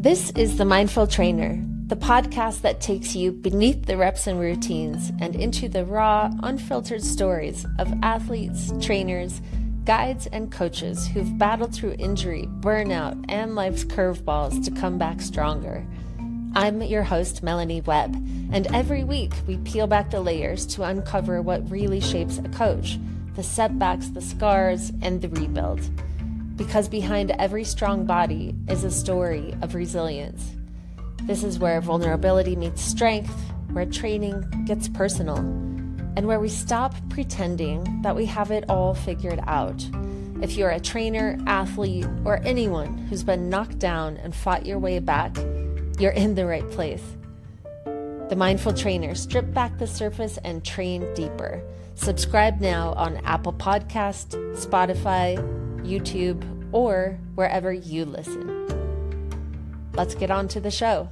This is The Mindful Trainer, the podcast that takes you beneath the reps and routines and into the raw, unfiltered stories of athletes, trainers, guides, and coaches who've battled through injury, burnout, and life's curveballs to come back stronger. I'm your host, Melanie Webb, and every week we peel back the layers to uncover what really shapes a coach, the setbacks, the scars, and the rebuild. Because behind every strong body is a story of resilience. This is where vulnerability meets strength, where training gets personal, and where we stop pretending that we have it all figured out. If you're a trainer, athlete, or anyone who's been knocked down and fought your way back, you're in the right place. The Mindful Trainer, strip back the surface and train deeper. Subscribe now on Apple Podcast, Spotify, YouTube, or wherever you listen. Let's get on to the show.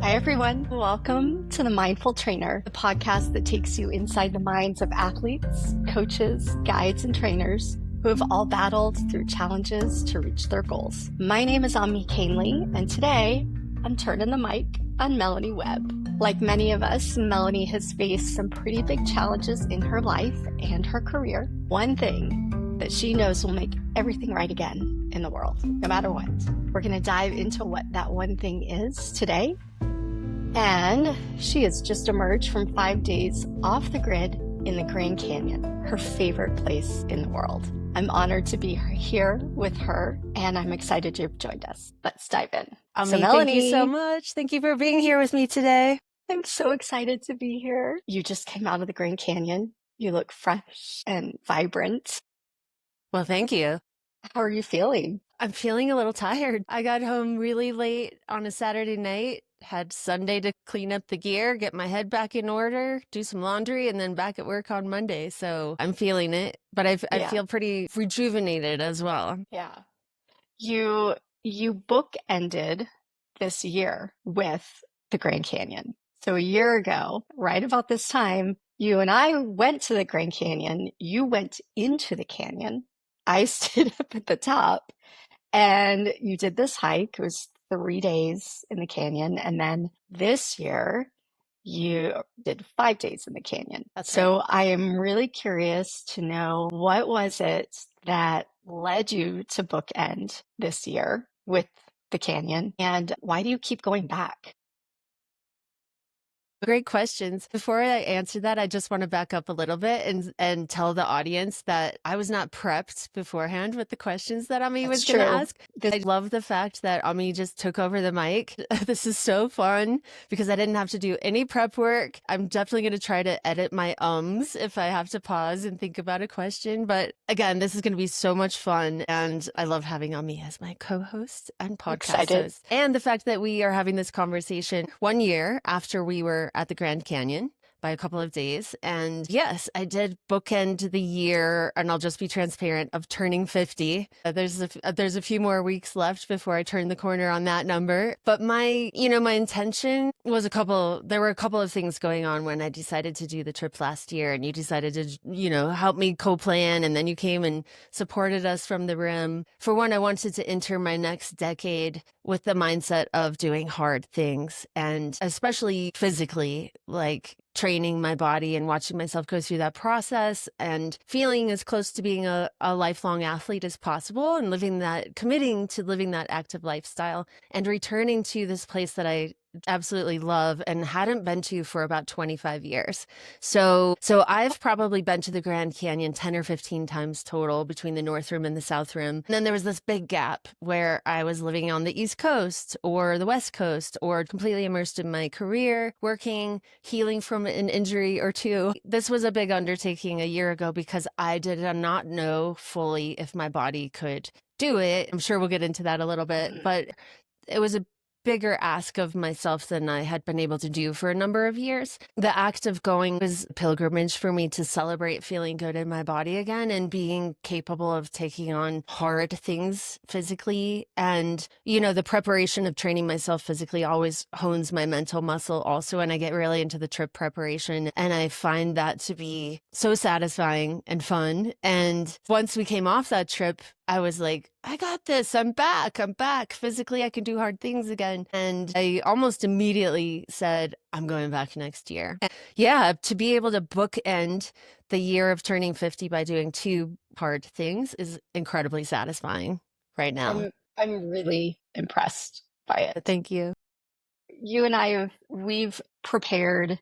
Hi, everyone. Welcome to The Mindful Trainer, the podcast that takes you inside the minds of athletes, coaches, guides, and trainers who have all battled through challenges to reach their goals. My name is Amie Kane-Lee, and today I'm turning the mic on Melanie Webb. Like many of us, Melanie has faced some pretty big challenges in her life and her career. One thing that she knows will make everything right again in the world, no matter what. We're going to dive into what that one thing is today. And she has just emerged from 5 days off the grid in the Grand Canyon, her favorite place in the world. I'm honored to be here with her, and I'm excited you've joined us. Let's dive in. So Melanie, thank you so much. Thank you for being here with me today. I'm so excited to be here. You just came out of the Grand Canyon. You look fresh and vibrant. Well, thank you. How are you feeling? I'm feeling a little tired. I got home really late on a Saturday night, had Sunday to clean up the gear, get my head back in order, do some laundry, and then back at work on Monday. So I'm feeling it, but I feel pretty rejuvenated as well. Yeah. You bookended this year with the Grand Canyon. So a year ago, right about this time, you and I went to the Grand Canyon. You went into the canyon. I stayed up at the top, and you did this hike. It was 3 days in the canyon. And then this year, you did 5 days in the canyon. So right. I am really curious to know, what was it that led you to bookend this year with the canyon? And why do you keep going back? Great questions. Before I answer that, I just want to back up a little bit and tell the audience that I was not prepped beforehand with the questions that Amie was going to ask. I love the fact that Amie just took over the mic. This is so fun because I didn't have to do any prep work. I'm definitely going to try to edit my ums if I have to pause and think about a question. But again, this is going to be so much fun. And I love having Amie as my co-host and podcast host. And the fact that we are having this conversation 1 year after we were at the Grand Canyon by a couple of days. And yes, I did bookend the year, and I'll just be transparent, of turning 50. There's a few more weeks left before I turn the corner on that number. But my intention was there were a couple of things going on when I decided to do the trip last year, and you decided to, help me co-plan, and then you came and supported us from the rim. For one, I wanted to enter my next decade with the mindset of doing hard things, and especially physically, like training my body and watching myself go through that process and feeling as close to being a lifelong athlete as possible, and committing to living that active lifestyle and returning to this place that I absolutely love and hadn't been to for about 25 years. So I've probably been to the Grand Canyon 10 or 15 times total between the North Rim and the South Rim. And then there was this big gap where I was living on the East Coast or the West Coast, or completely immersed in my career, working, healing from an injury or two. This was a big undertaking a year ago because I did not know fully if my body could do it. I'm sure we'll get into that a little bit, but it was a bigger ask of myself than I had been able to do for a number of years. The act of going was a pilgrimage for me to celebrate feeling good in my body again and being capable of taking on hard things physically. And, the preparation of training myself physically always hones my mental muscle also. And I get really into the trip preparation. And I find that to be so satisfying and fun. And once we came off that trip, I was like, I got this. I'm back. Physically, I can do hard things again. And I almost immediately said, I'm going back next year. And yeah, to be able to bookend the year of turning 50 by doing 2 hard things is incredibly satisfying right now. I'm really impressed by it. Thank you. You and we've prepared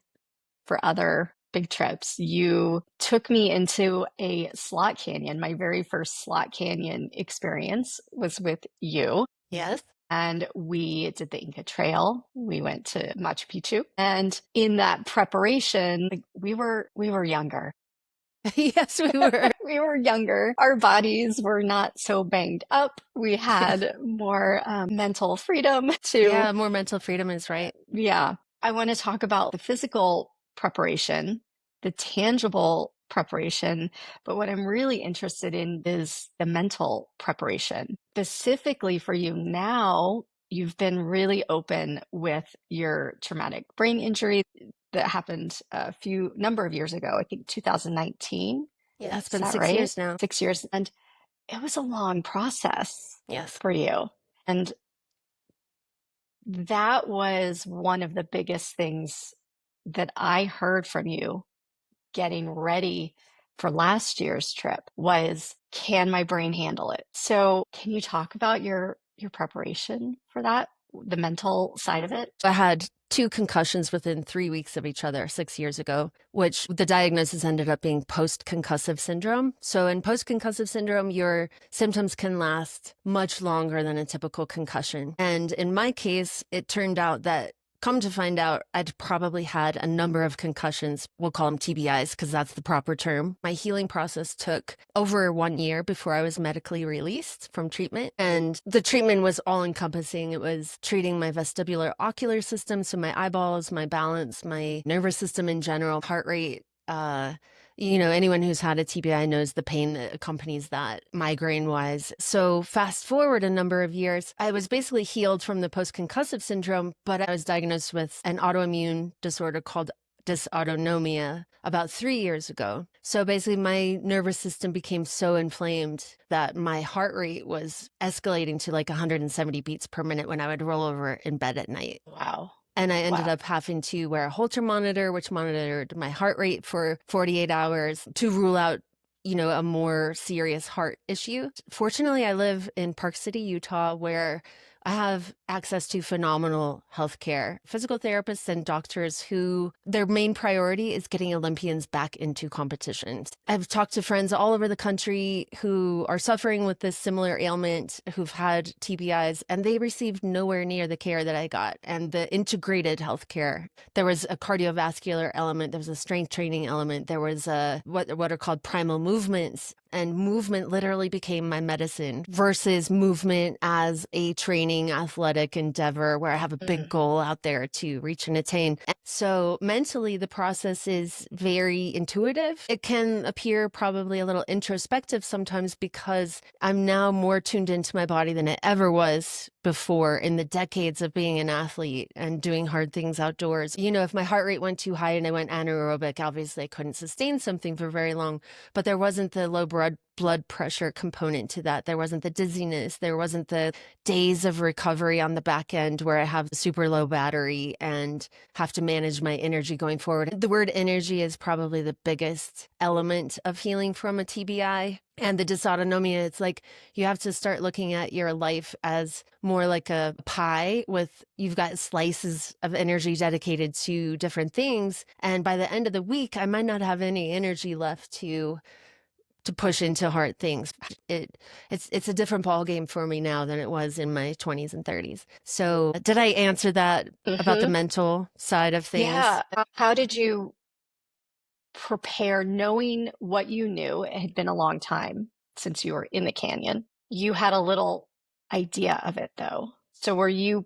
for other big trips. You took me into a slot canyon. My very first slot canyon experience was with you. Yes. And we did the Inca Trail. We went to Machu Picchu. And in that preparation, we were younger. Yes, we were. We were younger. Our bodies were not so banged up. We had more mental freedom too. Yeah, more mental freedom is right. Yeah. I want to talk about the physical preparation, the tangible preparation, but what I'm really interested in is the mental preparation. Specifically for you now, you've been really open with your traumatic brain injury that happened a number of years ago, I think 2019. Yeah, it's been 6 years now. 6 years. And it was a long process. Yes. For you. And that was one of the biggest things that I heard from you getting ready for last year's trip was, can my brain handle it? So can you talk about your preparation for that, the mental side of it? I had 2 concussions within 3 weeks of each other 6 years ago, which the diagnosis ended up being post-concussive syndrome. So in post-concussive syndrome, your symptoms can last much longer than a typical concussion. And in my case, it turned out that, come to find out, I'd probably had a number of concussions. We'll call them TBIs because that's the proper term. My healing process took over 1 year before I was medically released from treatment. And the treatment was all encompassing. It was treating my vestibular ocular system, so my eyeballs, my balance, my nervous system in general, heart rate. Anyone who's had a TBI knows the pain that accompanies that migraine-wise. So fast forward a number of years, I was basically healed from the post-concussive syndrome, but I was diagnosed with an autoimmune disorder called dysautonomia about 3 years ago. So basically my nervous system became so inflamed that my heart rate was escalating to like 170 beats per minute when I would roll over in bed at night. Wow. And I ended up having to wear a Holter monitor, which monitored my heart rate for 48 hours to rule out, a more serious heart issue. Fortunately, I live in Park City, Utah, where I have access to phenomenal healthcare, physical therapists and doctors who their main priority is getting Olympians back into competitions. I've talked to friends all over the country who are suffering with this similar ailment, who've had TBIs, and they received nowhere near the care that I got and the integrated healthcare. There was a cardiovascular element, there was a strength training element, there was what are called primal movements. And movement literally became my medicine versus movement as a training athletic endeavor where I have a big goal out there to reach and attain. So mentally, the process is very intuitive. It can appear probably a little introspective sometimes because I'm now more tuned into my body than it ever was before in the decades of being an athlete and doing hard things outdoors. If my heart rate went too high and I went anaerobic, obviously I couldn't sustain something for very long, but there wasn't the low blood pressure component to that. There wasn't the dizziness. There wasn't the days of recovery on the back end where I have super low battery and have to manage my energy going forward. The word energy is probably the biggest element of healing from a TBI. And the dysautonomia, it's like you have to start looking at your life as more like a pie with you've got slices of energy dedicated to different things. And by the end of the week, I might not have any energy left to push into hard things. It's a different ball game for me now than it was in my 20s and 30s. So did I answer that about the mental side of things? Yeah. How did you prepare, knowing what you knew? It had been a long time since you were in the canyon. You had a little idea of it though. So were you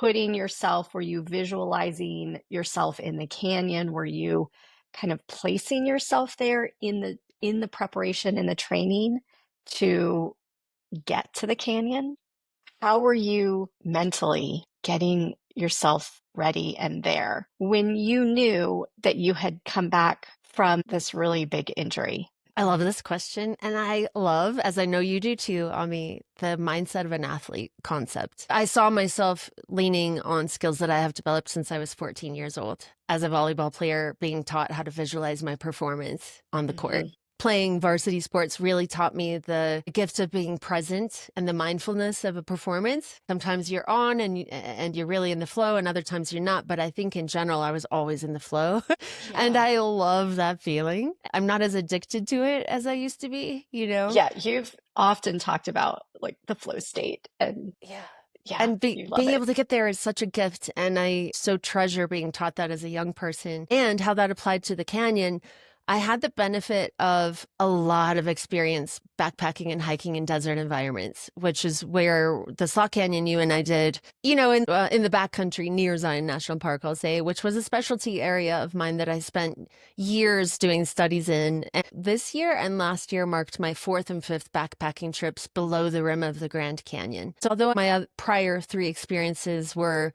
were you visualizing yourself in the canyon? Were you kind of placing yourself there in the preparation and the training to get to the canyon? How were you mentally getting yourself ready and there when you knew that you had come back from this really big injury? I love this question. And I love, as I know you do too, Amie, the mindset of an athlete concept. I saw myself leaning on skills that I have developed since I was 14 years old as a volleyball player, being taught how to visualize my performance on the court. Playing varsity sports really taught me the gift of being present and the mindfulness of a performance. Sometimes you're on and you're really in the flow, and other times you're not. But I think in general, I was always in the flow. And I love that feeling. I'm not as addicted to it as I used to be, you know? Yeah, you've often talked about like the flow state and and being able to get there is such a gift. And I so treasure being taught that as a young person and how that applied to the canyon. I had the benefit of a lot of experience backpacking and hiking in desert environments, which is where the Slot Canyon you and I did, you know, in the backcountry near Zion National Park, I'll say, which was a specialty area of mine that I spent years doing studies in. And this year and last year marked my 4th and 5th backpacking trips below the rim of the Grand Canyon. So although my prior 3 experiences were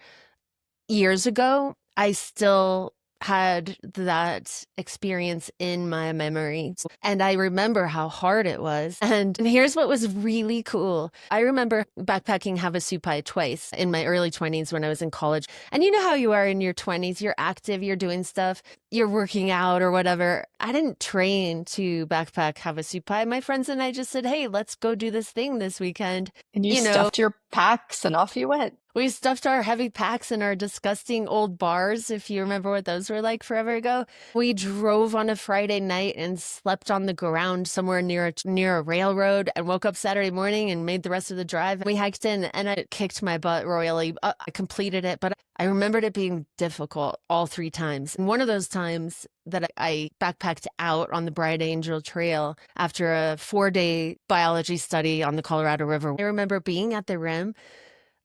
years ago, I still had that experience in my memory. And I remember how hard it was. And here's what was really cool. I remember backpacking Havasupai twice in my early 20s when I was in college. And you know how you are in your 20s, you're active, you're doing stuff, you're working out or whatever. I didn't train to backpack Havasupai. My friends and I just said, hey, let's go do this thing this weekend. And you stuffed your packs and off you went. We stuffed our heavy packs in our disgusting old bars, if you remember what those were like forever ago. We drove on a Friday night and slept on the ground somewhere near a railroad and woke up Saturday morning and made the rest of the drive. We hiked in and I kicked my butt royally. I completed it, but I remembered it being difficult all 3 times. And one of those times that I backpacked out on the Bright Angel Trail after a 4-day biology study on the Colorado River. I remember being at the rim,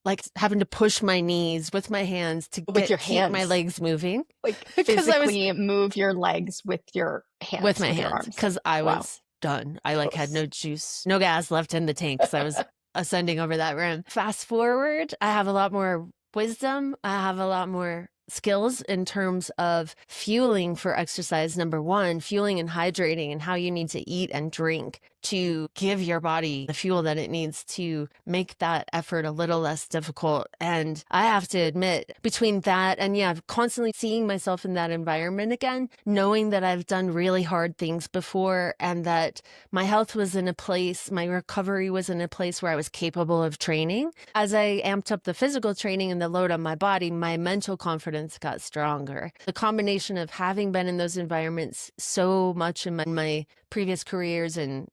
like having to push my knees with my hands to keep my legs moving. Like physically move your legs with your hands. With my hands. Because I was done. I had no juice, no gas left in the tank because I was ascending over that rim. Fast forward, I have a lot more wisdom. I have a lot more skills in terms of fueling for exercise. Number 1, fueling and hydrating and how you need to eat and drink to give your body the fuel that it needs to make that effort a little less difficult. And I have to admit, between that and constantly seeing myself in that environment again, knowing that I've done really hard things before and that my health was in a place, my recovery was in a place where I was capable of training. As I amped up the physical training and the load on my body, my mental confidence got stronger. The combination of having been in those environments so much in my previous careers and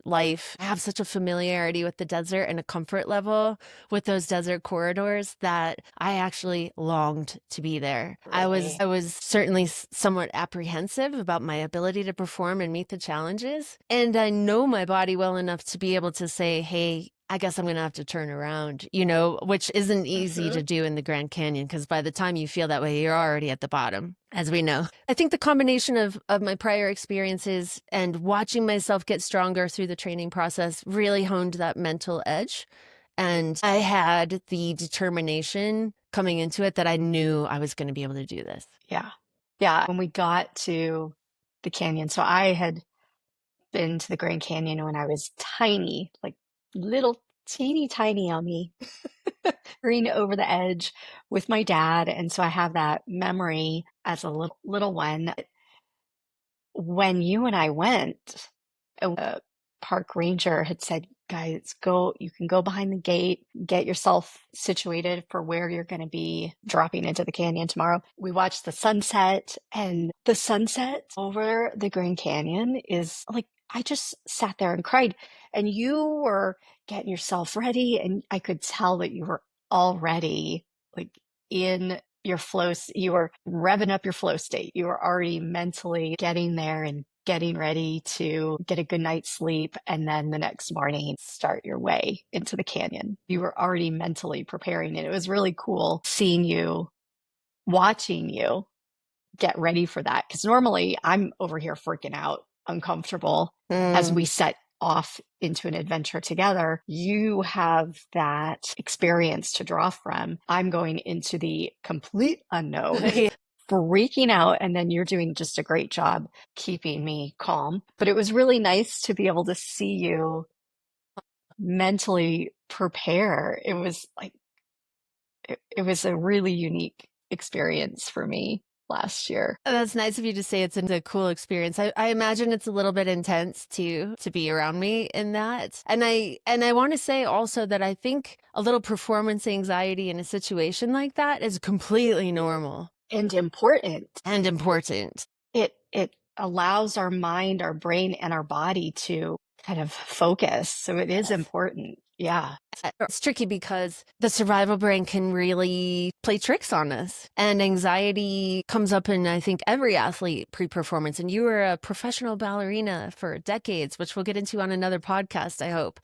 life, I have such a familiarity with the desert and a comfort level with those desert corridors that I actually longed to be there. Really? I was certainly somewhat apprehensive about my ability to perform and meet the challenges. And I know my body well enough to be able to say, hey, I guess I'm going to have to turn around, which isn't easy to do in the Grand Canyon because by the time you feel that way, you're already at the bottom, as we know. I think the combination of my prior experiences and watching myself get stronger through the training process really honed that mental edge. And I had the determination coming into it that I knew I was going to be able to do this. Yeah. Yeah. When we got to the canyon, so I had been to the Grand Canyon when I was tiny, like little teeny tiny Amie, green over the edge with my dad. And so I have that memory as a little one. When you and I went, the park ranger had said, guys, you can go behind the gate, get yourself situated for where you're going to be dropping into the canyon tomorrow. We watched the sunset, and the sunset over the Grand Canyon is like, I just sat there and cried. And you were getting yourself ready, and I could tell that you were already like in your flow. You were revving up your flow state. You were already mentally getting there and getting ready to get a good night's sleep, and then the next morning start your way into the canyon. You were already mentally preparing, and it was really cool seeing you, watching you get ready for that. Because normally I'm over here freaking out, uncomfortable as we set off into an adventure together. You have that experience to draw from. I'm going into the complete unknown, freaking out, and then you're doing just a great job keeping me calm. But it was really nice to be able to see you mentally prepare. It was like, it was a really unique experience for me last year. That's nice of you to say it's a cool experience. I imagine it's a little bit intense too, to be around me in that. And I want to say also that I think a little performance anxiety in a situation like that is completely normal. And important. And important. It allows our mind, our brain, and our body to kind of focus. So it is important. Yeah. It's tricky because the survival brain can really play tricks on us. And anxiety comes up in, I think, every athlete pre-performance. And you were a professional ballerina for decades, which we'll get into on another podcast, I hope.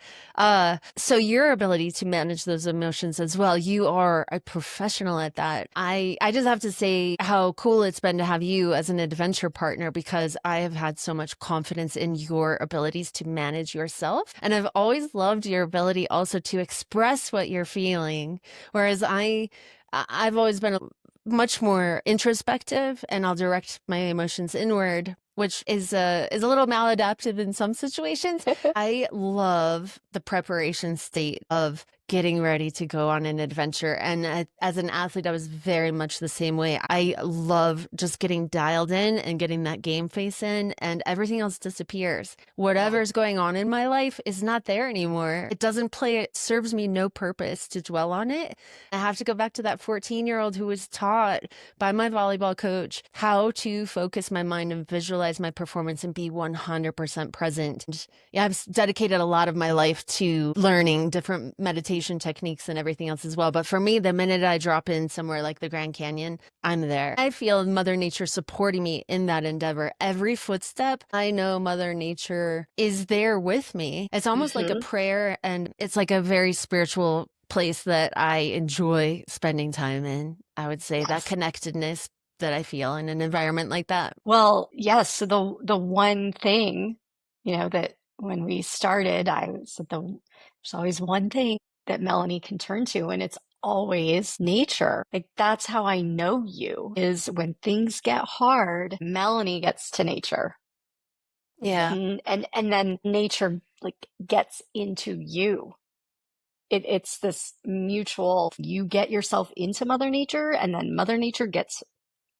So your ability to manage those emotions as well, you are a professional at that. I just have to say how cool it's been to have you as an adventure partner, because I have had so much confidence in your abilities to manage yourself. And I've always loved your ability also to express what you're feeling. Whereas I've always been much more introspective, and I'll direct my emotions inward, which is a little maladaptive in some situations. I love the preparation state of getting ready to go on an adventure. And as an athlete, I was very much the same way. I love just getting dialed in and getting that game face in, and everything else disappears. Whatever's going on in my life is not there anymore. It doesn't play, it serves me no purpose to dwell on it. I have to go back to that 14-year-old who was taught by my volleyball coach how to focus my mind and visualize my performance and be 100% present. And yeah, I've dedicated a lot of my life to learning different meditation techniques and everything else as well. But for me, the minute I drop in somewhere like the Grand Canyon, I'm there. I feel Mother Nature supporting me in that endeavor. Every footstep, I know Mother Nature is there with me. It's almost like a prayer, and it's like a very spiritual place that I enjoy spending time in. I would say that connectedness that I feel in an environment like that. Well, yes. So the one thing, that when we started, I said there's always one thing that Melanie can turn to, and it's always nature. Like, that's how I know you, is when things get hard, Melanie gets to nature. Yeah. And then nature gets into you. It's this mutual, you get yourself into Mother Nature, and then Mother Nature gets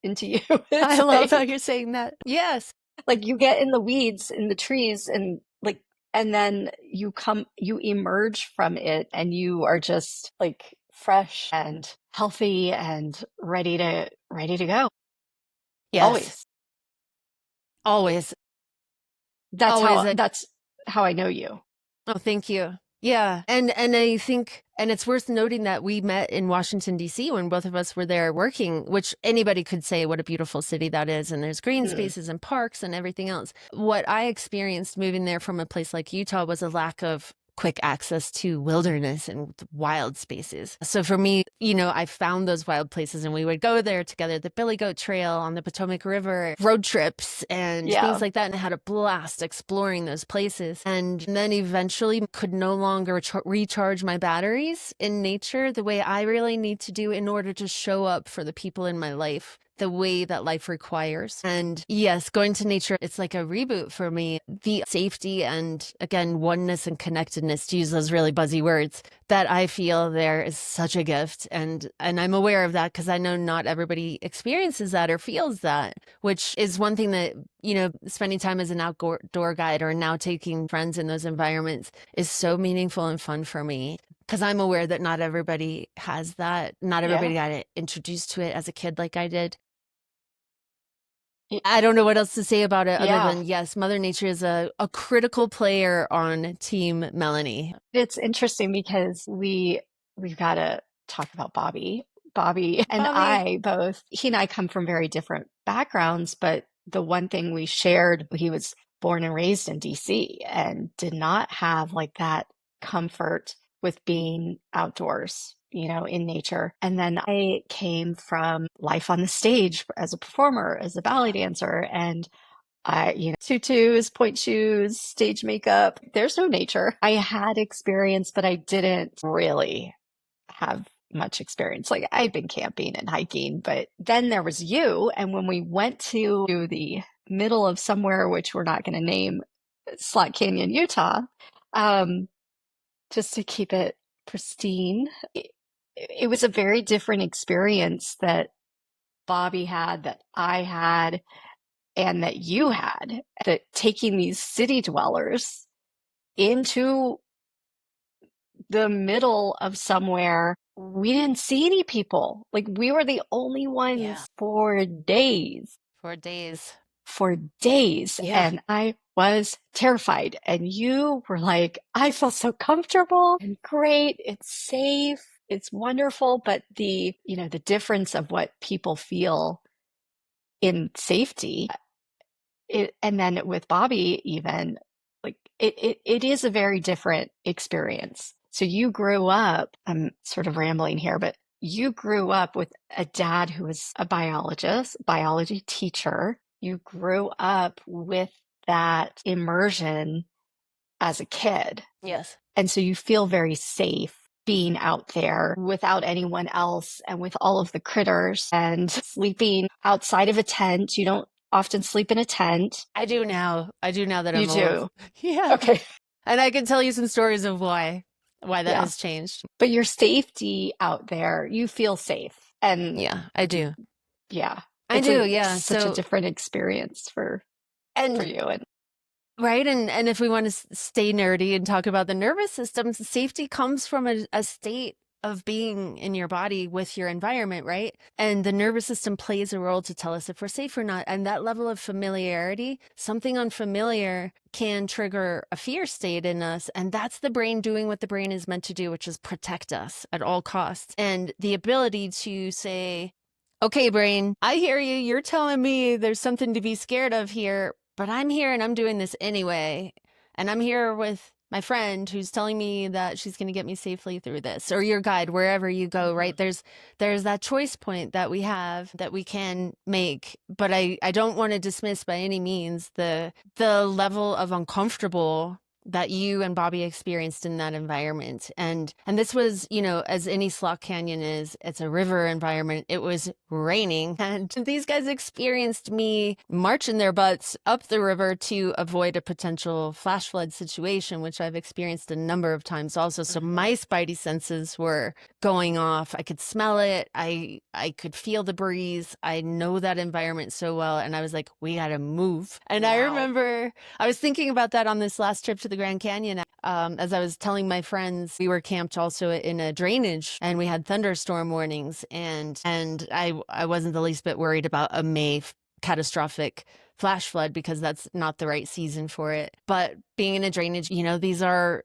into you. I love how you're saying that. Yes. Like, you get in the weeds, in the trees, and then you emerge from it, and you are just fresh and healthy and ready to go. Yes. Always. That's how I know you. Oh, thank you. Yeah. And I think, and it's worth noting that we met in Washington, D.C. when both of us were there working, which anybody could say what a beautiful city that is. And there's green spaces and parks and everything else. What I experienced moving there from a place like Utah was a lack of quick access to wilderness and wild spaces. So for me, I found those wild places, and we would go there together, the Billy Goat Trail on the Potomac River, road trips and things like that. And I had a blast exploring those places. And then eventually could no longer recharge my batteries in nature the way I really need to do in order to show up for the people in my life the way that life requires. And yes, going to nature, it's like a reboot for me. The safety and, again, oneness and connectedness, to use those really buzzy words, that I feel there is such a gift. And I'm aware of that because I know not everybody experiences that or feels that, which is one thing that, spending time as an outdoor guide or now taking friends in those environments is so meaningful and fun for me. Because I'm aware that not everybody has that. Not everybody got introduced to it as a kid like I did. I don't know what else to say about it other than, yes, Mother Nature is a critical player on Team Melanie. It's interesting because we've got to talk about Bobby. Bobby and I both, he and I come from very different backgrounds, but the one thing we shared, he was born and raised in DC and did not have like that comfort with being outdoors, in nature. And then I came from life on the stage as a performer, as a ballet dancer, and tutus, point shoes, stage makeup. There's no nature. I had experience, but I didn't really have much experience. Like I'd been camping and hiking, but then there was you. And when we went to the middle of somewhere, which we're not going to name, Slot Canyon, Utah, just to keep it pristine, it was a very different experience that Bobby had, that I had, and that you had, that taking these city dwellers into the middle of somewhere. We didn't see any people. Like we were the only ones for days. For days. For days. Yeah. And I was terrified. And you were like, I feel so comfortable and great. It's safe. It's wonderful. But the difference of what people feel in safety, and then with Bobby, even like it is a very different experience. So you grew up, I'm sort of rambling here, but you grew up with a dad who was a biologist, biology teacher. You grew up with that immersion as a kid. Yes. And so you feel very safe being out there without anyone else and with all of the critters and sleeping outside of a tent. You don't often sleep in a tent. I do now that I'm old. You do? Yeah. Okay. And I can tell you some stories of why that has changed. But your safety out there, you feel safe. And yeah, I do. Yeah. I do. Yeah. Such a different experience for you. And right. And if we want to stay nerdy and talk about the nervous system, safety comes from a state of being in your body with your environment, right? And the nervous system plays a role to tell us if we're safe or not. And that level of familiarity, something unfamiliar, can trigger a fear state in us. And that's the brain doing what the brain is meant to do, which is protect us at all costs. And the ability to say, okay, brain, I hear you. You're telling me there's something to be scared of here, but I'm here and I'm doing this anyway. And I'm here with my friend who's telling me that she's going to get me safely through this, or your guide, wherever you go, right? There's that choice point that we have that we can make, but I don't want to dismiss by any means the level of uncomfortable that you and Bobby experienced in that environment. And this was, as any Slot Canyon is, it's a river environment. It was raining. And these guys experienced me marching their butts up the river to avoid a potential flash flood situation, which I've experienced a number of times also. So my spidey senses were going off. I could smell it. I could feel the breeze. I know that environment so well. And I was like, we got to move. And I remember I was thinking about that on this last trip to the Grand Canyon. As I was telling my friends, we were camped also in a drainage and we had thunderstorm warnings, and I wasn't the least bit worried about a May catastrophic flash flood because that's not the right season for it. But being in a drainage, these are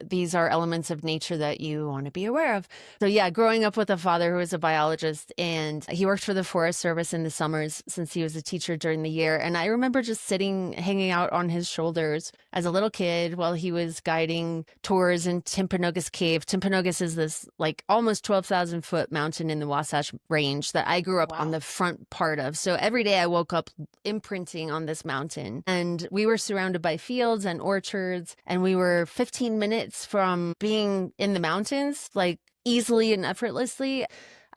elements of nature that you want to be aware of. So yeah, growing up with a father who was a biologist, and he worked for the Forest Service in the summers since he was a teacher during the year. And I remember just hanging out on his shoulders as a little kid while he was guiding tours in Timpanogos Cave. Timpanogos is this like almost 12,000 foot mountain in the Wasatch Range that I grew up on the front part of. So every day I woke up imprinting on this mountain, and we were surrounded by fields and orchards, and we were 15 minutes from being in the mountains, like easily and effortlessly.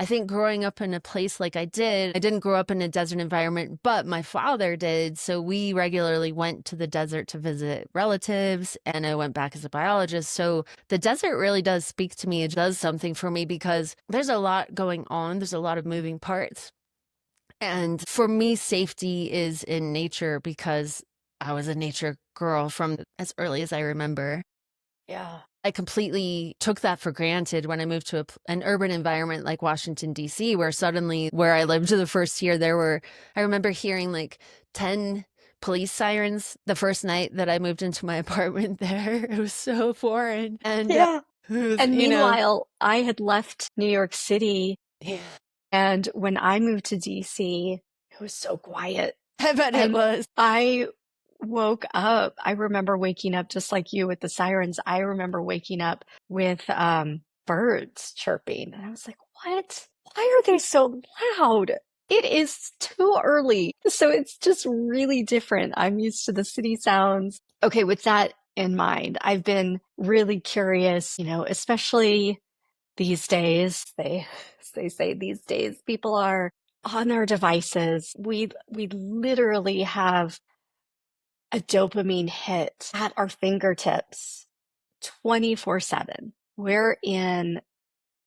I think growing up in a place like I didn't grow up in a desert environment, but my father did. So we regularly went to the desert to visit relatives, and I went back as a biologist. So the desert really does speak to me. It does something for me because there's a lot going on. There's a lot of moving parts. And for me, safety is in nature because I was a nature girl from as early as I remember. Yeah. I completely took that for granted when I moved to an urban environment like Washington, D.C., where suddenly where I lived the first year, I remember hearing like 10 police sirens the first night that I moved into my apartment there. It was so foreign. And meanwhile, I had left New York City. Yeah. And when I moved to DC, it was so quiet. I bet it was. I woke up. I remember waking up just like you with the sirens. I remember waking up with birds chirping. And I was like, what? Why are they so loud? It is too early. So it's just really different. I'm used to the city sounds. Okay, with that in mind, I've been really curious, especially these days. They say these days people are on their devices. We literally have a dopamine hit at our fingertips 24/7. We're in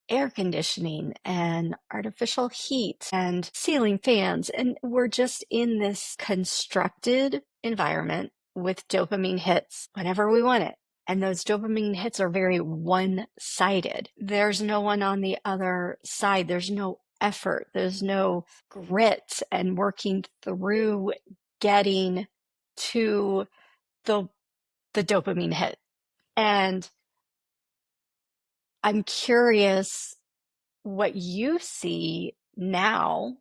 air conditioning and artificial heat and ceiling fans, and we're just in this constructed environment with dopamine hits whenever we want it. And those dopamine hits are very one-sided. There's no one on the other side. There's no effort. There's no grit and working through getting to the dopamine hit. And I'm curious what you see now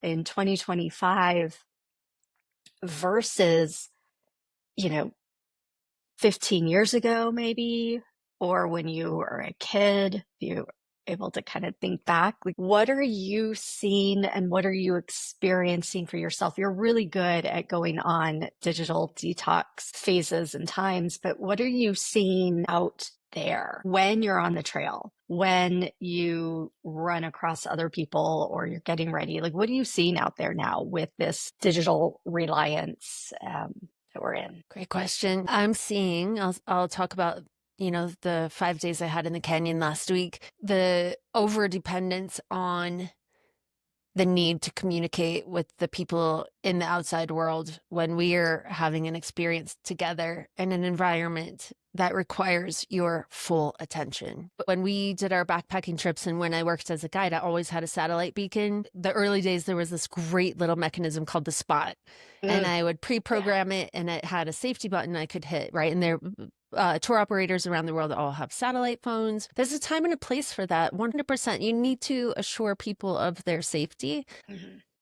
in 2025 versus, 15 years ago, maybe, or when you were a kid, if you're able to kind of think back, like, what are you seeing and what are you experiencing for yourself? You're really good at going on digital detox phases and times, but what are you seeing out there when you're on the trail, when you run across other people or you're getting ready? Like, what are you seeing out there now with this digital reliance that we're in? Great question. I'm seeing, I'll talk about, the 5 days I had in the canyon last week, the over dependence on the need to communicate with the people in the outside world when we are having an experience together in an environment that requires your full attention. When we did our backpacking trips and when I worked as a guide, I always had a satellite beacon. The early days, there was this great little mechanism called the Spot. And I would pre-program it, and it had a safety button I could hit, right? And there, tour operators around the world all have satellite phones. There's a time and a place for that. 100%. You need to assure people of their safety.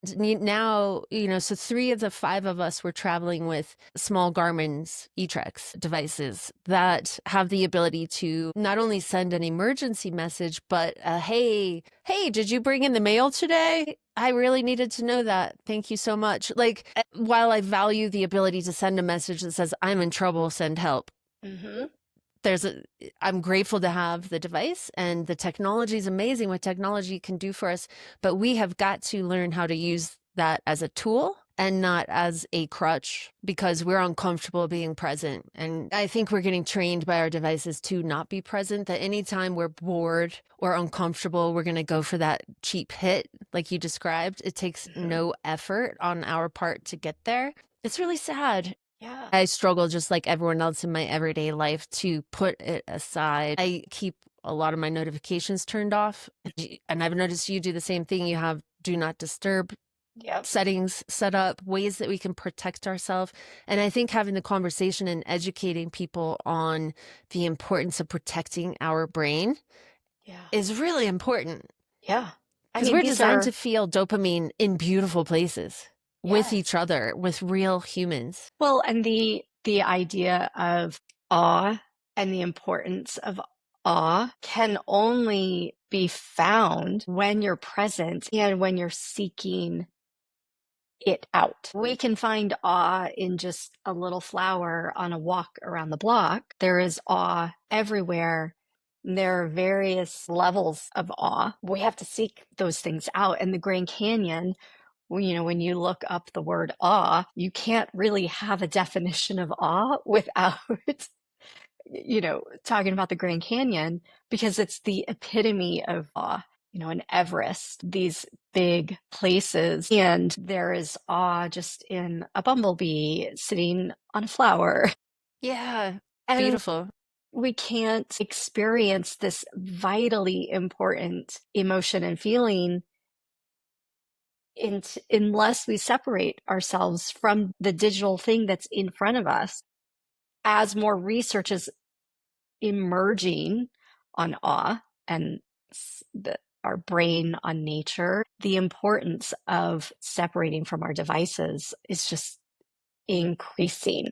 Now, so 3 of the 5 of us were traveling with small Garmin's eTrex devices that have the ability to not only send an emergency message, but hey, did you bring in the mail today? I really needed to know that. Thank you so much. Like, while I value the ability to send a message that says, I'm in trouble, send help. I'm grateful to have the device, and the technology is amazing what technology can do for us, but we have got to learn how to use that as a tool and not as a crutch, because we're uncomfortable being present. And I think we're getting trained by our devices to not be present, that anytime we're bored or uncomfortable, we're going to go for that cheap hit, like you described. It takes no effort on our part to get there. It's really sad. Yeah. I struggle just like everyone else in my everyday life to put it aside. I keep a lot of my notifications turned off. And I've noticed you do the same thing. You have do not disturb settings set up, ways that we can protect ourselves. And I think having the conversation and educating people on the importance of protecting our brain is really important. Yeah. Because we're designed to feel dopamine in beautiful places. With each other, with real humans. Well, and the idea of awe and the importance of awe can only be found when you're present and when you're seeking it out. We can find awe in just a little flower on a walk around the block. There is awe everywhere. There are various levels of awe. We have to seek those things out. And the Grand Canyon, when you look up the word awe, you can't really have a definition of awe without, talking about the Grand Canyon, because it's the epitome of awe, in Everest, these big places. And there is awe just in a bumblebee sitting on a flower. Yeah, and beautiful. We can't experience this vitally important emotion and feeling unless we separate ourselves from the digital thing that's in front of us. As more research is emerging on awe and our brain on nature, the importance of separating from our devices is just increasing.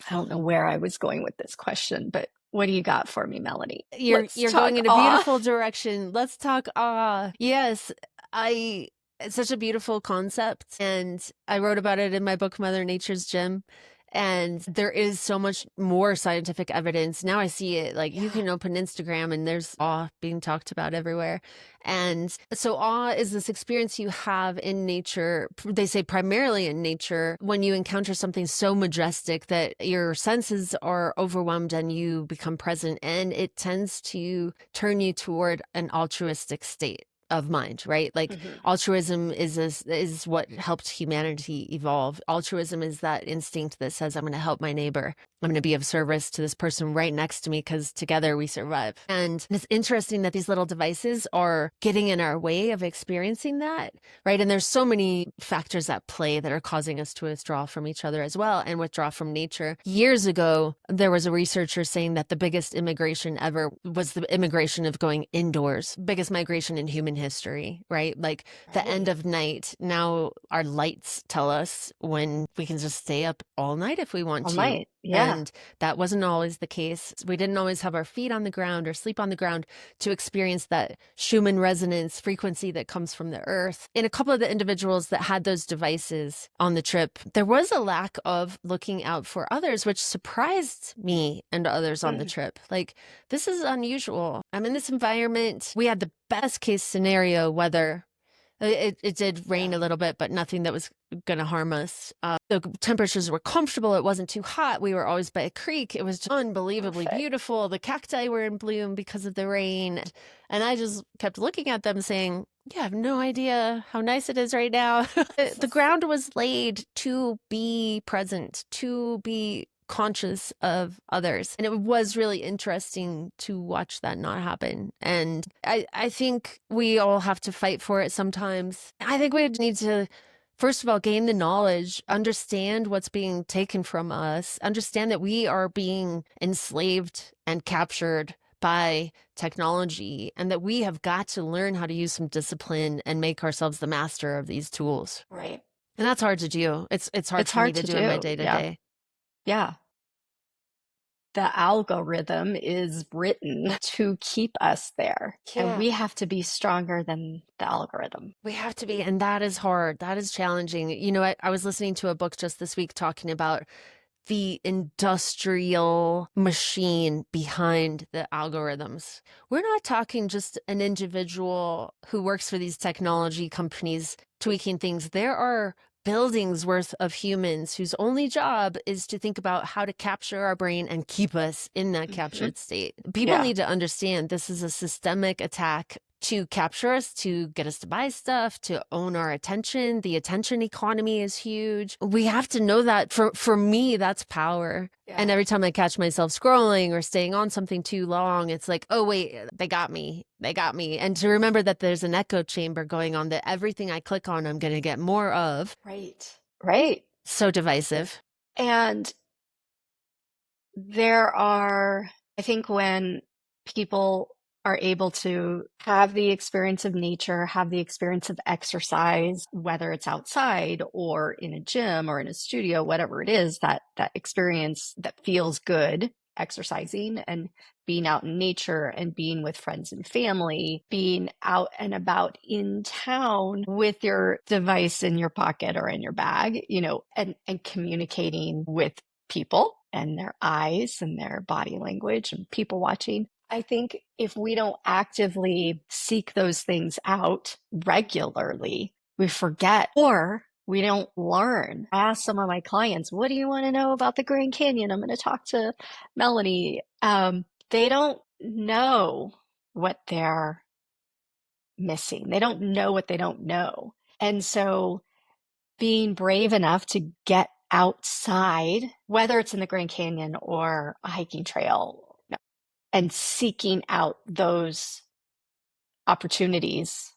I don't know where I was going with this question, but what do you got for me, Melanie? You're going in a beautiful direction. Let's talk awe. Yes, it's such a beautiful concept, and I wrote about it in my book Mother Nature's Gym. And there is so much more scientific evidence. Now I see it, like you can open Instagram and there's awe being talked about everywhere. And so awe is this experience you have in nature. They say primarily in nature, when you encounter something so majestic that your senses are overwhelmed and you become present, and it tends to turn you toward an altruistic state of mind, right? Like altruism is what helped humanity evolve. Altruism is that instinct that says, I'm going to help my neighbor. I'm going to be of service to this person right next to me because together we survive. And it's interesting that these little devices are getting in our way of experiencing that, right? And there's so many factors at play that are causing us to withdraw from each other as well and withdraw from nature. Years ago, there was a researcher saying that the biggest immigration ever was the immigration of going indoors, biggest migration in human history, right? Like the end of night. Now our lights tell us when we can just stay up all night if we want to. Night. Yeah. And that wasn't always the case. We didn't always have our feet on the ground or sleep on the ground to experience that Schumann resonance frequency that comes from the earth. In a couple of the individuals that had those devices on the trip, there was a lack of looking out for others, which surprised me and others on the trip. Like, this is unusual. I'm in this environment. We had the best case scenario weather. It did rain a little bit, but nothing that was going to harm us. The temperatures were comfortable. It wasn't too hot. We were always by a creek. It was unbelievably beautiful. The cacti were in bloom because of the rain. And I just kept looking at them saying, you have no idea how nice it is right now. The ground was laid to be present, to be conscious of others. And it was really interesting to watch that not happen. And I think we all have to fight for it sometimes. I think we need to, first of all, gain the knowledge, understand what's being taken from us, understand that we are being enslaved and captured by technology, and that we have got to learn how to use some discipline and make ourselves the master of these tools. Right. And that's hard to do. It's hard for me to do in my day-to-day. Yeah. The algorithm is written to keep us there. Yeah. And we have to be stronger than the algorithm. We have to be. And that is hard. That is challenging. You know, I was listening to a book just this week talking about the industrial machine behind the algorithms. We're not talking just an individual who works for these technology companies tweaking things. There are buildings worth of humans whose only job is to think about how to capture our brain and keep us in that captured state. People need to understand this is a systemic attack to capture us, to get us to buy stuff, to own our attention. The attention economy is huge. We have to know that. For me, that's power. Yeah. And every time I catch myself scrolling or staying on something too long, it's like, oh, wait, they got me. They got me. And to remember that there's an echo chamber going on, that everything I click on, I'm going to get more of. Right. Right. So divisive. And there are, I think when people are able to have the experience of nature, have the experience of exercise, whether it's outside or in a gym or in a studio, whatever it is, that experience that feels good, exercising and being out in nature and being with friends and family, being out and about in town with your device in your pocket or in your bag, you know, and communicating with people and their eyes and their body language and people watching. I think if we don't actively seek those things out regularly, we forget or we don't learn. I ask some of my clients, what do you want to know about the Grand Canyon? I'm going to talk to Melanie. They don't know what they're missing. They don't know what they don't know. And so being brave enough to get outside, whether it's in the Grand Canyon or a hiking trail, and seeking out those opportunities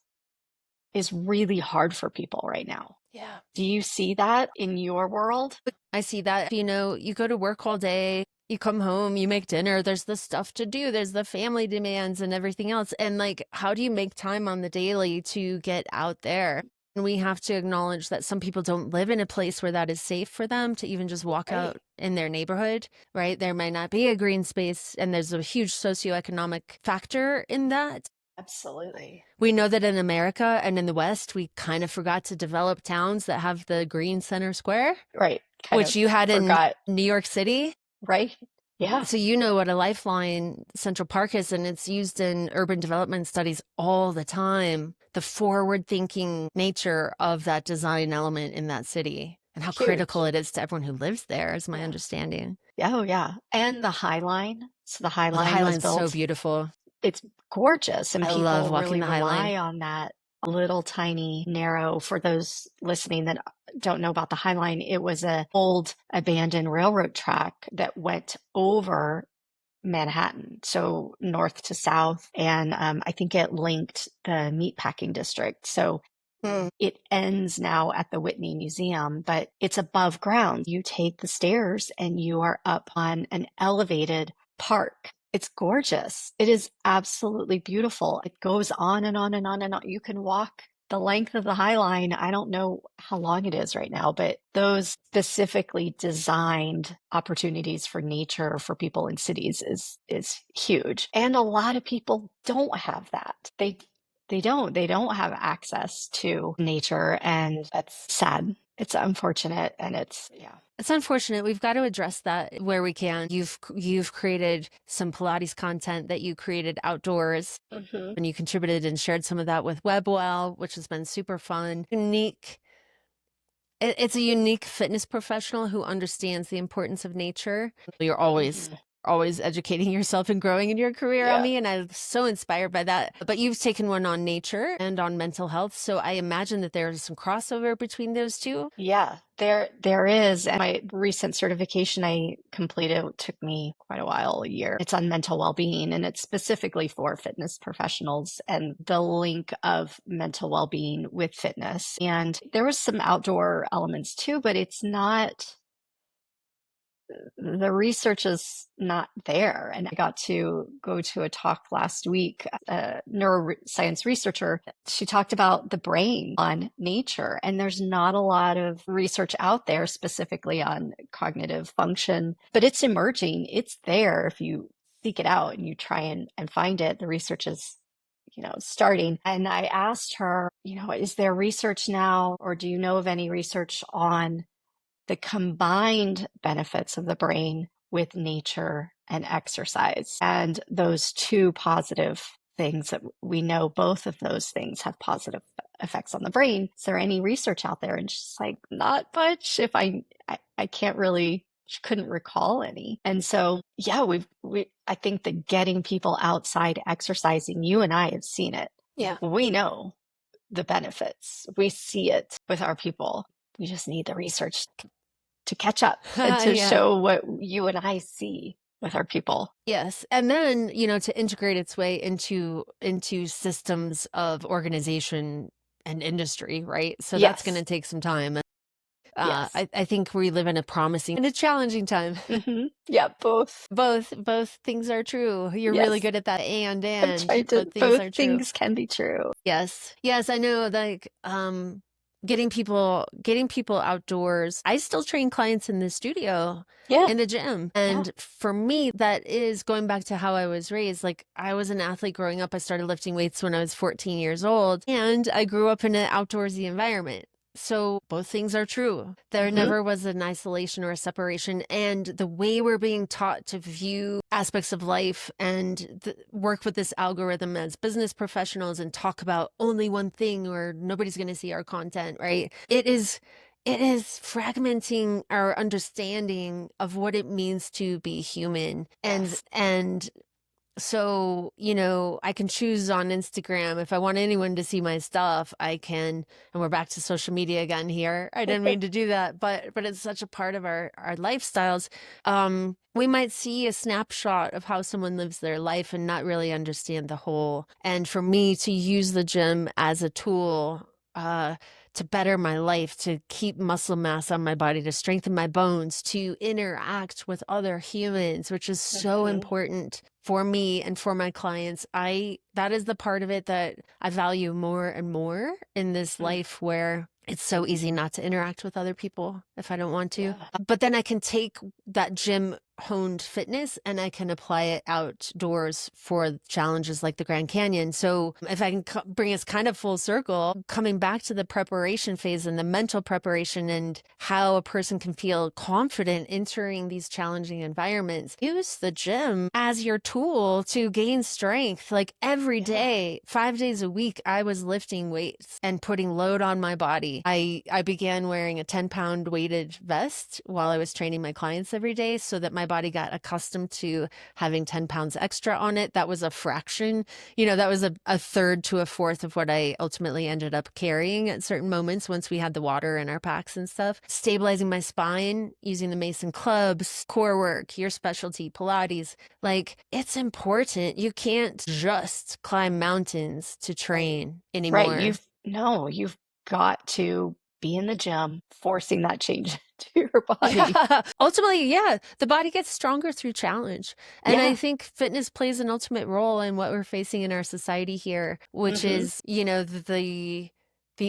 is really hard for people right now. Yeah. Do you see that in your world? I see that. You know, you go to work all day, You come home, you make dinner, there's the stuff to do, there's the family demands and everything else. And like, how do you make time on the daily to get out there? And we have to acknowledge that some people don't live in a place where that is safe for them to even just walk out in their neighborhood, right? There might not be a green space, and there's a huge socioeconomic factor in that. Absolutely. We know that in America and in the West, we kind of forgot to develop towns that have the green center square. Right. Which you had in New York City. Right. Yeah. So you know what a lifeline Central Park is, and it's used in urban development studies all the time. The forward-thinking nature of that design element in that city and how critical it is to everyone who lives there, is my understanding. Oh, yeah. And the High Line. So the High Line was built. So beautiful. It's gorgeous. And people love walking really the High Line. rely on that little tiny narrow. For those listening that don't know about the High Line, it was an old abandoned railroad track that went over Manhattan, so north to south, and I think it linked the meatpacking district. So it ends now at the Whitney Museum, but it's above ground. You take the stairs and you are up on an elevated park. It's gorgeous. It is absolutely beautiful. It goes on and on and on and on. You can walk the length of the High Line. I don't know how long it is right now, but those specifically designed opportunities for nature for people in cities is huge. And a lot of people don't have that. They don't have access to nature, and that's sad. It's unfortunate, and it's unfortunate. We've got to address that where we can. You've created some Pilates content that you created outdoors, and you contributed and shared some of that with WebbWell, which has been super fun. Unique. It's a unique fitness professional who understands the importance of nature. You're always educating yourself and growing in your career, Amie, and I'm so inspired by that. But you've taken one on nature and on mental health, so I imagine that there's some crossover between those two. Yeah, there is. And my recent certification I completed took me quite a while, a year. It's on mental well-being, and it's specifically for fitness professionals and the link of mental well-being with fitness. And there was some outdoor elements too, but it's not, the research is not there. And I got to go to a talk last week, a neuroscience researcher. She talked about the brain on nature, and there's not a lot of research out there specifically on cognitive function, but it's emerging. It's there if you seek it out and you try and find it. The research is starting. And I asked her, is there research now, or do you know of any research on the combined benefits of the brain with nature and exercise, and those two positive things that we know both of those things have positive effects on the brain? Is there any research out there? And she's like, not much. If I can't really, she couldn't recall any. And so, yeah, I think that getting people outside exercising, you and I have seen it. Yeah. We know the benefits. We see it with our people. We just need the research to catch up and to show what you and I see with our people. Yes. And then, to integrate its way into systems of organization and industry, right? So that's going to take some time. I think we live in a promising and a challenging time. Yeah, both things are true. You're really good at that. And both things can be true. Yes. I know, like, getting people outdoors. I still train clients in the studio, in the gym. And for me, that is going back to how I was raised. Like, I was an athlete growing up. I started lifting weights when I was 14 years old, and I grew up in an outdoorsy environment. So both things are true. There never was an isolation or a separation. And the way we're being taught to view aspects of life and work with this algorithm as business professionals and talk about only one thing, or nobody's going to see our content, right? It is fragmenting our understanding of what it means to be human. And so, I can choose on Instagram. If I want anyone to see my stuff, I can. And we're back to social media again here. I didn't mean to do that, but it's such a part of our lifestyles. We might see a snapshot of how someone lives their life and not really understand the whole. And for me to use the gym as a tool to better my life, to keep muscle mass on my body, to strengthen my bones, to interact with other humans, which is so important for me and for my clients. That is the part of it that I value more and more in this life, where it's so easy not to interact with other people if I don't want to. But then I can take that gym honed fitness and I can apply it outdoors for challenges like the Grand Canyon. So if I can bring us kind of full circle, coming back to the preparation phase and the mental preparation and how a person can feel confident entering these challenging environments, use the gym as your tool to gain strength. Like every day, 5 days a week, I was lifting weights and putting load on my body. I began wearing a 10-pound weighted vest while I was training my clients every day so that my body got accustomed to having 10 pounds extra on it. That was a fraction, that was a third to a fourth of what I ultimately ended up carrying at certain moments once we had the water in our packs and stuff. Stabilizing my spine using the Mason clubs, core work, your specialty, Pilates. Like, it's important. You can't just climb mountains to train anymore. Right. You've got to be in the gym, forcing that change to your body. Ultimately, the body gets stronger through challenge. And I think fitness plays an ultimate role in what we're facing in our society here, which is, the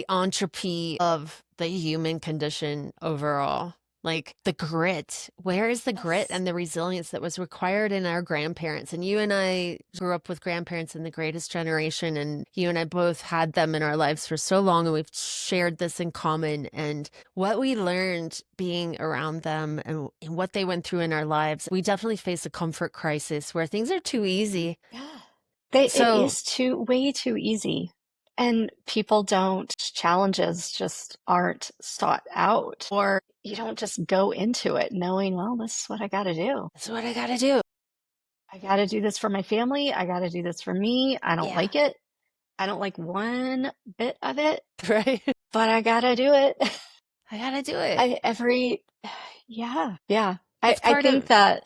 entropy of the human condition overall. Like the grit. Where is the grit and the resilience that was required in our grandparents? And you and I grew up with grandparents in the greatest generation, and you and I both had them in our lives for so long, and we've shared this in common. And what we learned being around them and what they went through in our lives, we definitely face a comfort crisis where things are too easy. It is way too easy. And people challenges just aren't sought out, or you don't just go into it knowing, well, this is what I got to do. That's what I got to do. I got to do this for my family. I got to do this for me. I don't like it. I don't like one bit of it. Right. But I got to do it. I got to do it. I think that,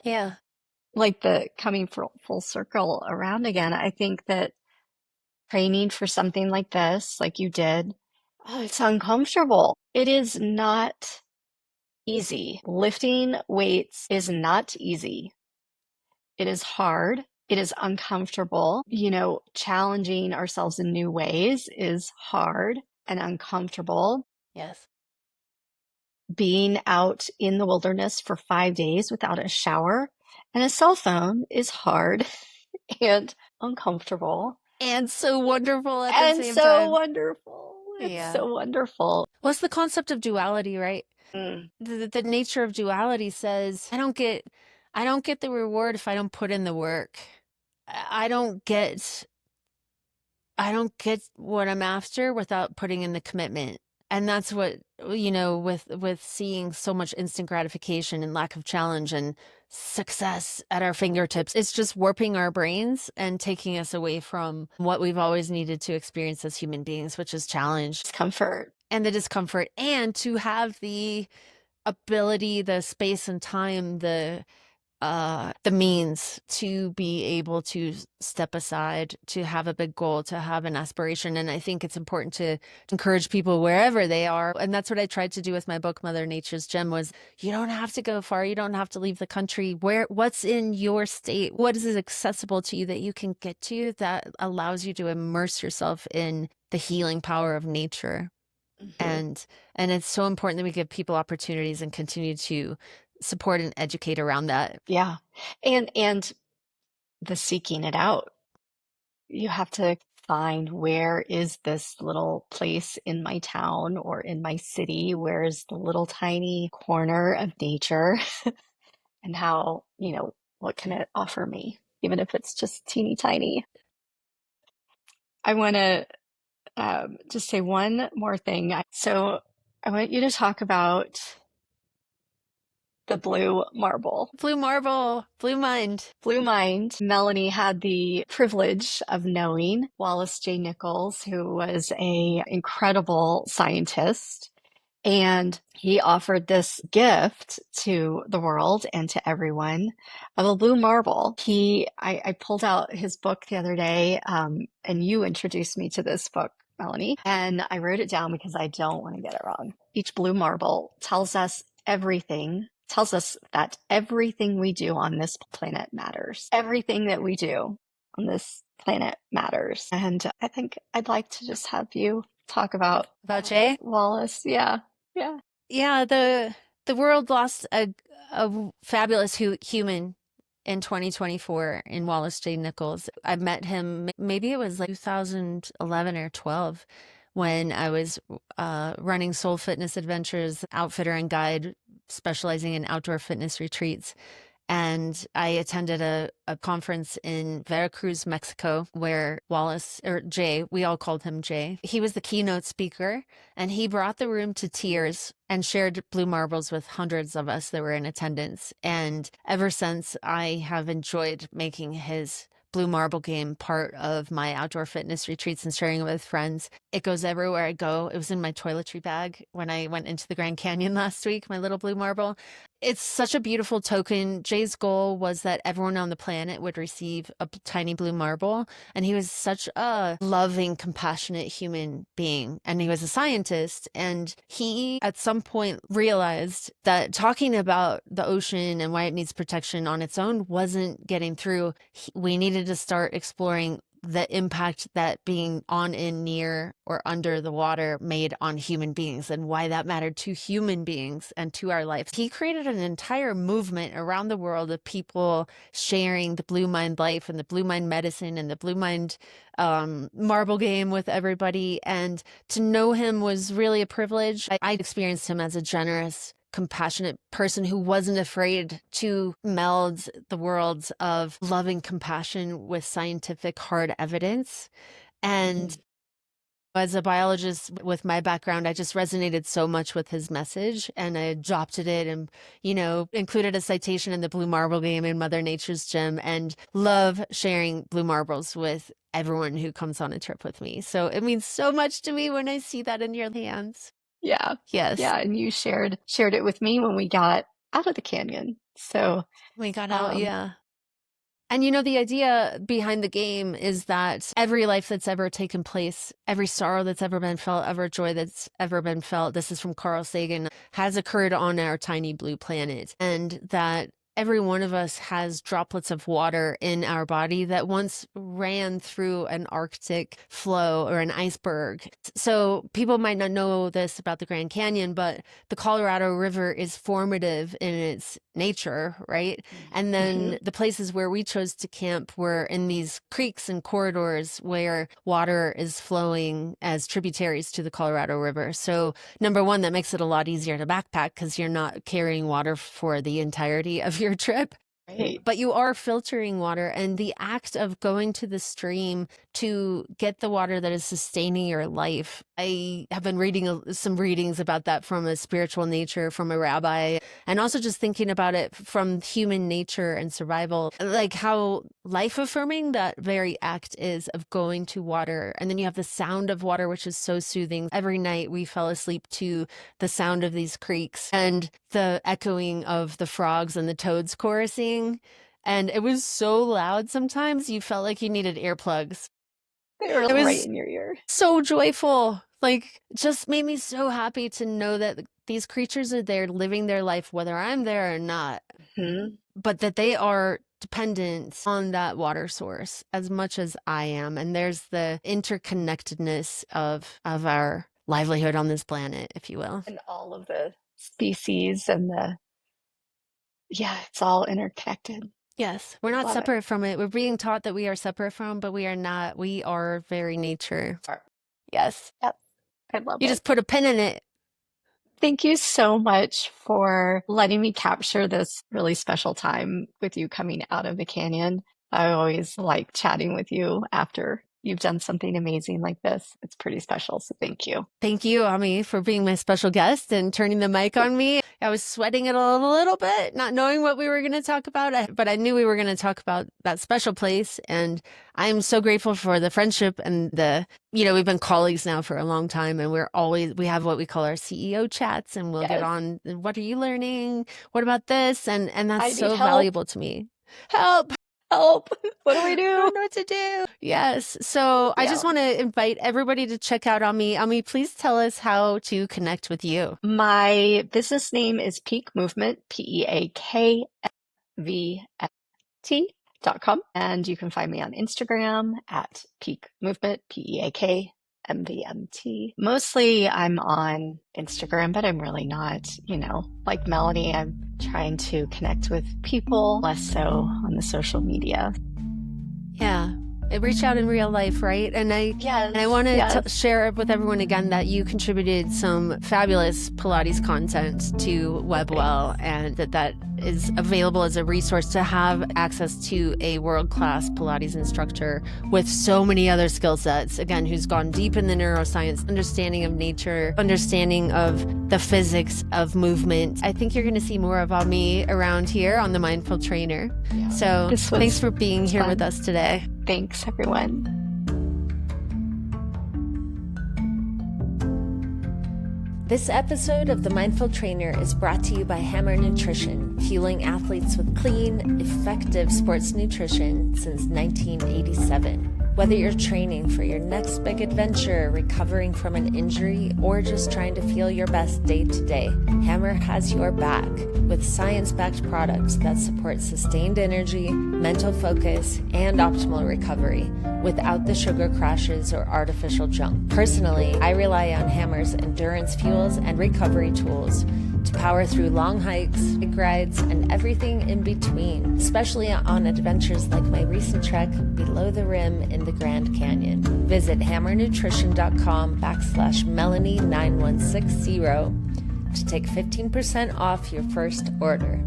like the coming full circle around again, I think that training for something like this, like you did, it's uncomfortable. It is not easy. Lifting weights is not easy. It is hard. It is uncomfortable. Challenging ourselves in new ways is hard and uncomfortable. Yes. Being out in the wilderness for 5 days without a shower and a cell phone is hard and uncomfortable. And so wonderful at the same time. And so wonderful. It's so wonderful. Well, it's the concept of duality, right? The nature of duality says, I don't get the reward if I don't put in the work. I don't get what I'm after without putting in the commitment. And that's what, with seeing so much instant gratification and lack of challenge and success at our fingertips, it's just warping our brains and taking us away from what we've always needed to experience as human beings, which is challenge. Discomfort. And the discomfort, and to have the ability, the space and time, the means to be able to step aside, to have a big goal, to have an aspiration. And I think it's important to encourage people wherever they are. And that's what I tried to do with my book, Mother Nature's Gem, was you don't have to go far. You don't have to leave the country. What's in your state? What is accessible to you that you can get to that allows you to immerse yourself in the healing power of nature? And it's so important that we give people opportunities and continue to support and educate around that. Yeah. And the seeking it out. You have to find, where is this little place in my town or in my city? Where is the little tiny corner of nature? And how, what can it offer me? Even if it's just teeny tiny. I want to just say one more thing. So I want you to talk about the blue marble. Blue marble, blue mind. Blue mind. Melanie had the privilege of knowing Wallace J. Nichols, who was an incredible scientist. And he offered this gift to the world and to everyone of a blue marble. I pulled out his book the other day, and you introduced me to this book, Melanie, and I wrote it down because I don't want to get it wrong. Each blue marble tells us everything, tells us that everything we do on this planet matters. Everything that we do on this planet matters. And I think I'd like to just have you talk about Jay Wallace. Yeah. The world lost a fabulous human in 2024 in Wallace J. Nichols. I met him, maybe it was like 2011 or 12, when I was running Soul Fitness Adventures, outfitter and guide, specializing in outdoor fitness retreats. And I attended a conference in Veracruz, Mexico, where Wallace, or Jay, we all called him Jay, he was the keynote speaker, and he brought the room to tears and shared blue marbles with hundreds of us that were in attendance. And ever since, I have enjoyed making his blue marble game part of my outdoor fitness retreats and sharing it with friends. It goes everywhere I go. It was in my toiletry bag when I went into the Grand Canyon last week, my little blue marble. It's such a beautiful token. Jay's goal was that everyone on the planet would receive a tiny blue marble. And he was such a loving, compassionate human being. And he was a scientist. And he, at some point, realized that talking about the ocean and why it needs protection on its own wasn't getting through. We needed to start exploring the impact that being on, in, near, or under the water made on human beings and why that mattered to human beings and to our lives. He created an entire movement around the world of people sharing the Blue Mind life and the Blue Mind medicine and the Blue Mind marble game with everybody. And to know him was really a privilege. I experienced him as a generous, compassionate person who wasn't afraid to meld the worlds of loving compassion with scientific hard evidence. And as a biologist with my background, I just resonated so much with his message, and I adopted it and, included a citation in the blue marble game in Mother Nature's gym, and love sharing blue marbles with everyone who comes on a trip with me. So it means so much to me when I see that in your hands. Yeah. Yes. Yeah. And you shared it with me when we got out of the canyon. So we got out. Yeah. And the idea behind the game is that every life that's ever taken place, every sorrow that's ever been felt, every joy that's ever been felt, this is from Carl Sagan, has occurred on our tiny blue planet. And that every one of us has droplets of water in our body that once ran through an Arctic flow or an iceberg. So people might not know this about the Grand Canyon, but the Colorado River is formative in its nature, right? And then the places where we chose to camp were in these creeks and corridors where water is flowing as tributaries to the Colorado River. So number one, that makes it a lot easier to backpack because you're not carrying water for the entirety of your trip. Right. But you are filtering water, and the act of going to the stream to get the water that is sustaining your life. I have been reading some readings about that from a spiritual nature, from a rabbi, and also just thinking about it from human nature and survival, like how life affirming that very act is of going to water. And then you have the sound of water, which is so soothing. Every night we fell asleep to the sound of these creeks and the echoing of the frogs and the toads chorusing. And it was so loud sometimes you felt like you needed earplugs. They were right in your ear. So joyful. Like, just made me so happy to know that these creatures are there living their life, whether I'm there or not, but that they are dependent on that water source as much as I am. And there's the interconnectedness of our livelihood on this planet, if you will. And all of the species and it's all interconnected. Yes, we're not separate from it. We're being taught that we are separate from, but we are not. We are very nature. Yes. Yep. I love it. You just put a pin in it. Thank you so much for letting me capture this really special time with you coming out of the canyon. I always like chatting with you after you've done something amazing like this. It's pretty special. So thank you. Thank you, Amie, for being my special guest and turning the mic on me. I was sweating it a little bit, not knowing what we were going to talk about, but I knew we were going to talk about that special place. And I'm so grateful for the friendship and we've been colleagues now for a long time, and we have what we call our CEO chats, and we'll get on, what are you learning? What about this? And that's so valuable to me. Help. Help. What do we do? I don't know what to do. Yes. So I just want to invite everybody to check out Amie. Amie, please tell us how to connect with you. My business name is Peak Movement, PeakMVMT.com. And you can find me on Instagram at Peak Movement, PeakMVMT. Mostly I'm on Instagram, but I'm really not, like Melanie, I'm trying to connect with people, less so on the social media. Yeah. Reach out in real life, right? And I want to share with everyone again that you contributed some fabulous Pilates content to WebbWell, and that is available as a resource to have access to a world-class Pilates instructor with so many other skill sets, again, who's gone deep in the neuroscience, understanding of nature, understanding of the physics of movement. I think you're going to see more of Amie around here on The Mindful Trainer. Yeah. So thanks for being here with us today. Thanks, everyone. This episode of The Mindful Trainer is brought to you by Hammer Nutrition, fueling athletes with clean, effective sports nutrition since 1987. Whether you're training for your next big adventure, recovering from an injury, or just trying to feel your best day to day, Hammer has your back with science-backed products that support sustained energy, mental focus, and optimal recovery without the sugar crashes or artificial junk. Personally, I rely on Hammer's endurance fuels and recovery tools to power through long hikes, bike rides, and everything in between, especially on adventures like my recent trek below the rim in the Grand Canyon. Visit hammernutrition.com/Melanie9160 to take 15% off your first order.